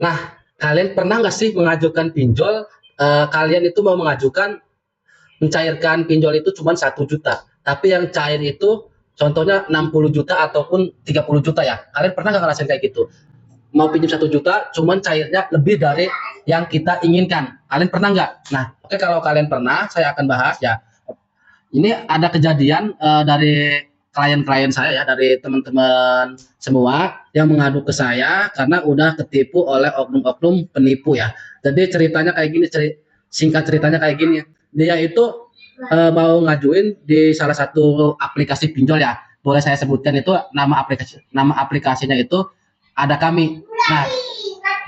Nah, kalian pernah nggak sih mengajukan pinjol? Kalian itu mau mengajukan mencairkan pinjol itu cuma 1 juta, tapi yang cair itu contohnya 60 juta ataupun 30 juta ya. Kalian pernah nggak ngerasain kayak gitu? Mau pinjam 1 juta, cuman cairnya lebih dari yang kita inginkan. Kalian pernah nggak? Nah, oke, kalau kalian pernah, saya akan bahas ya. Ini ada kejadian dari klien-klien saya ya, dari teman-teman semua yang mengadu ke saya karena udah ketipu oleh oknum-oknum penipu ya. Jadi ceritanya kayak gini, singkat ceritanya kayak gini. Dia itu mau ngajuin di salah satu aplikasi pinjol ya. Boleh saya sebutkan itu nama aplikasinya itu Ada Kami. Nah,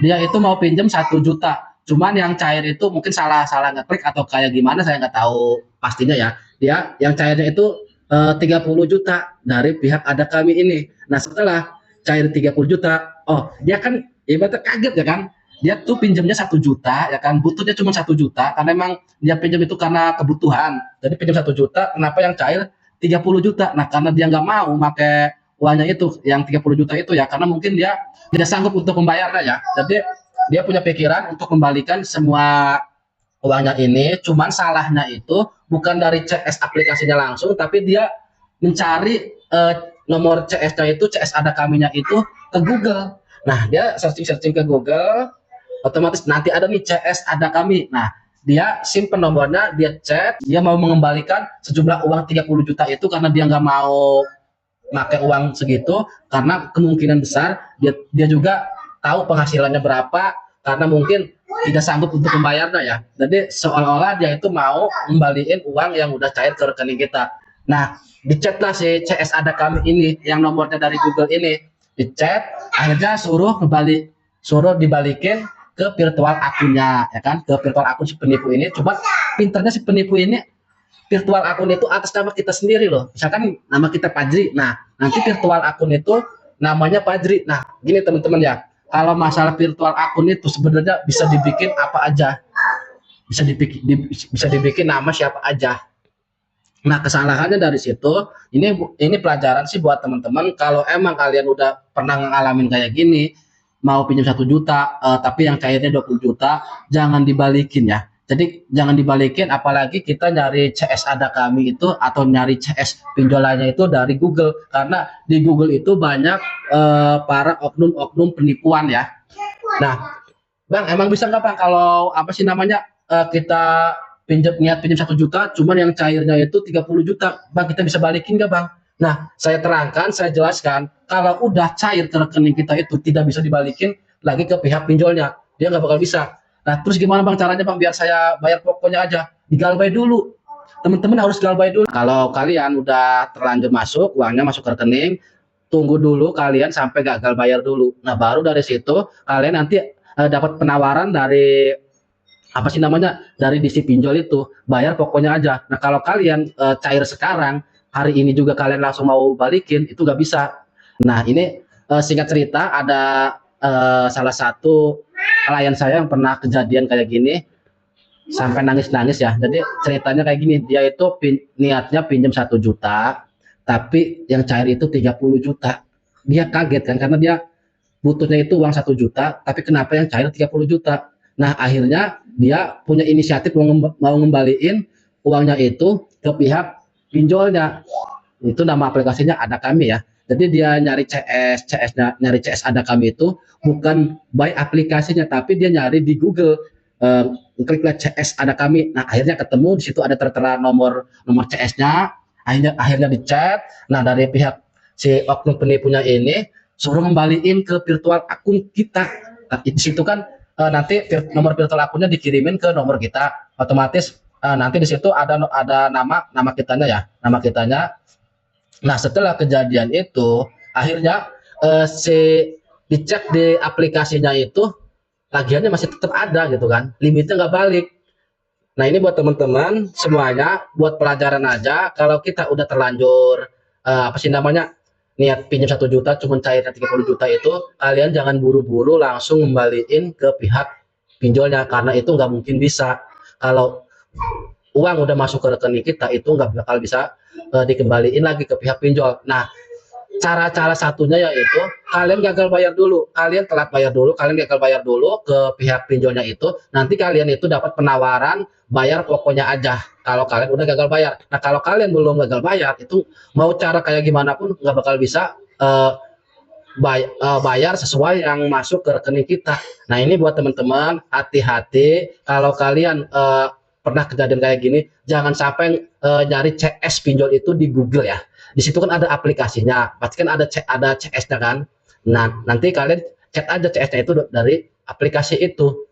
dia itu mau pinjam 1 juta, cuman yang cair itu mungkin salah salah ngeklik atau kayak gimana, saya nggak tahu pastinya ya. Dia yang cairnya itu 30 juta dari pihak Ada Kami ini. Nah, setelah cair 30 juta, oh dia kan ibaratnya kaget ya kan, dia tuh pinjamnya 1 juta ya kan, butuhnya cuma 1 juta karena emang dia pinjam itu karena kebutuhan, jadi pinjam 1 juta, kenapa yang cair 30 juta. Nah, karena dia nggak mau pakai uangnya itu yang 30 juta itu ya, karena mungkin dia tidak sanggup untuk membayarnya ya. Jadi dia punya pikiran untuk membalikan semua uangnya ini. Cuman salahnya itu bukan dari CS aplikasinya langsung, tapi dia mencari nomor CS-nya itu, CS Ada Kaminya itu ke Google. Nah, dia searching-searching ke Google, otomatis nanti ada nih CS Ada Kami. Nah, dia simpen nomornya, dia chat, dia mau mengembalikan sejumlah uang 30 juta itu karena dia nggak mau pakai uang segitu, karena kemungkinan besar dia juga tahu penghasilannya berapa, karena mungkin tidak sanggup untuk membayarnya ya. Jadi seolah-olah dia itu mau kembaliin uang yang udah cair ke rekening kita. Nah, dicatlah si CS Ada Kami ini yang nomornya dari Google ini, dicet, akhirnya suruh dibalikin ke virtual akunnya ya kan, ke virtual akun si penipu ini. Coba pinternya si penipu ini, virtual akun itu atas nama kita sendiri loh. Misalkan nama kita Fajri. Nah, nanti virtual akun itu namanya Fajri. Nah, gini teman-teman ya. Kalau masalah virtual akun itu sebenarnya bisa dibikin apa aja. Bisa dibikin nama siapa aja. Nah, kesalahannya dari situ, ini pelajaran sih buat teman-teman. Kalau emang kalian udah pernah ngalamin kayak gini, mau pinjam 1 juta, tapi yang cairnya 20 juta, jangan dibalikin ya. Jadi jangan dibalikin, apalagi kita nyari CS Ada Kami itu atau nyari CS pinjolannya itu dari Google, karena di Google itu banyak para oknum-oknum penipuan ya. Nah, Bang, emang bisa nggak Bang kalau apa sih namanya, kita niat pinjam 1 juta, cuman yang cairnya itu 30 juta, Bang, kita bisa balikin nggak Bang? Nah, saya terangkan, saya jelaskan, kalau udah cair ke rekening kita itu tidak bisa dibalikin lagi ke pihak pinjolnya, dia nggak bakal bisa. Nah, terus gimana Bang caranya Bang biar saya bayar pokoknya aja? Digalbay dulu. Teman-teman harus galbay dulu. Kalau kalian udah terlanjur masuk, uangnya masuk ke rekening, tunggu dulu kalian sampai gagal bayar dulu. Nah, baru dari situ kalian nanti dapat penawaran dari apa sih namanya, dari di si pinjol itu, bayar pokoknya aja. Nah, kalau kalian cair sekarang, hari ini juga kalian langsung mau balikin, itu nggak bisa. Nah, ini singkat cerita, ada salah satu klien saya yang pernah kejadian kayak gini sampai nangis-nangis ya. Jadi ceritanya kayak gini, dia itu niatnya pinjam 1 juta, tapi yang cair itu 30 juta. Dia kaget kan, karena dia butuhnya itu uang 1 juta, tapi kenapa yang cair 30 juta. Nah, akhirnya dia punya inisiatif mau ngembaliin uangnya itu ke pihak pinjolnya. Itu nama aplikasinya Ada Kami ya. Jadi dia nyari nyari CS Ada Kami itu bukan by aplikasinya, tapi dia nyari di Google. Kliklah CS Ada Kami. Nah, akhirnya ketemu di situ, ada tertera nomor nomor CS-nya. Akhirnya dicat. Nah, dari pihak si oknum penipunya ini suruh ngembaliin ke virtual akun kita. Nah, di situ kan nanti nomor virtual akunnya dikirimin ke nomor kita, otomatis nanti di situ ada nama nama kitanya ya, nama kitanya. Nah, setelah kejadian itu, akhirnya si dicek di aplikasinya itu, tagihannya masih tetap ada gitu kan, limitnya nggak balik. Nah, ini buat teman-teman semuanya, buat pelajaran aja. Kalau kita udah terlanjur apa sih namanya, niat pinjam 1 juta, cuman cairnya 30 juta itu, kalian jangan buru-buru langsung ngembaliin ke pihak pinjolnya, karena itu nggak mungkin bisa. Kalau uang udah masuk ke rekening kita, itu nggak bakal bisa dikembaliin lagi ke pihak pinjol. Nah, Cara-cara satunya yaitu kalian gagal bayar dulu, kalian telat bayar dulu, kalian gagal bayar dulu ke pihak pinjolnya itu, nanti kalian itu dapat penawaran bayar pokoknya aja kalau kalian udah gagal bayar. Nah, kalau kalian belum gagal bayar, itu mau cara kayak gimana pun nggak bakal bisa bayar sesuai yang masuk ke rekening kita. Nah, ini buat teman-teman, hati-hati kalau kalian pernah kejadian kayak gini, jangan sampai nyari CS pinjol itu di Google ya. Di situ kan ada aplikasinya, pasti kan ada CS-nya kan. Nah, nanti kalian chat aja CS-nya itu dari aplikasi itu.